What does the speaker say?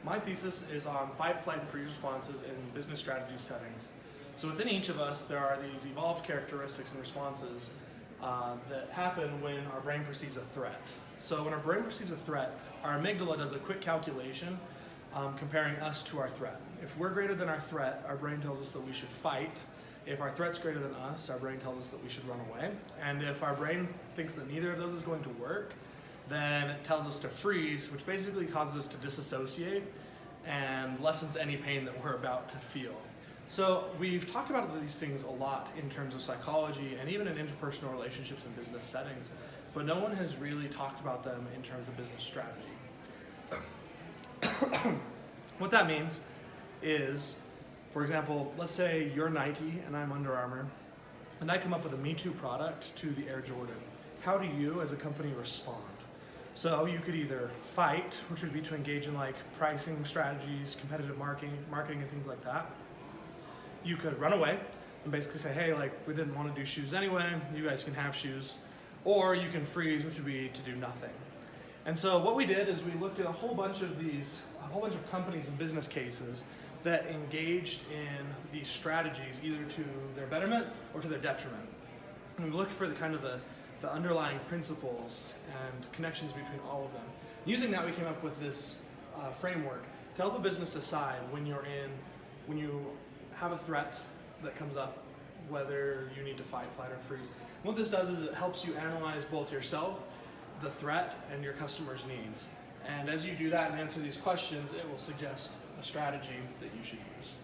My thesis is on fight, flight, and freeze responses in business strategy settings. So within each of us, there are these evolved characteristics and responses that happen when our brain perceives a threat. So when our brain perceives a threat, our amygdala does a quick calculation comparing us to our threat. If we're greater than our threat, our brain tells us that we should fight. If our threat's greater than us, our brain tells us that we should run away. And if our brain thinks that neither of those is going to work, then it tells us to freeze, which basically causes us to disassociate and lessens any pain that we're about to feel. So we've talked about these things a lot in terms of psychology and even in interpersonal relationships and business settings, but no one has really talked about them in terms of business strategy. What that means is, for example, let's say you're Nike and I'm Under Armour, and I come up with a Me Too product to the Air Jordan. How do you as a company respond? So you could either fight, which would be to engage in like pricing strategies, competitive marketing and things like that. You could run away and basically say, hey, like we didn't want to do shoes anyway, you guys can have shoes. Or you can freeze, which would be to do nothing. And so what we did is we looked at a whole bunch of companies and business cases that engaged in these strategies either to their betterment or to their detriment. And we looked for the underlying principles and connections between all of them. Using that, we came up with this framework to help a business decide when you have a threat that comes up, whether you need to fight, flight, or freeze. What this does is it helps you analyze both yourself, the threat, and your customer's needs. And as you do that and answer these questions, it will suggest a strategy that you should use.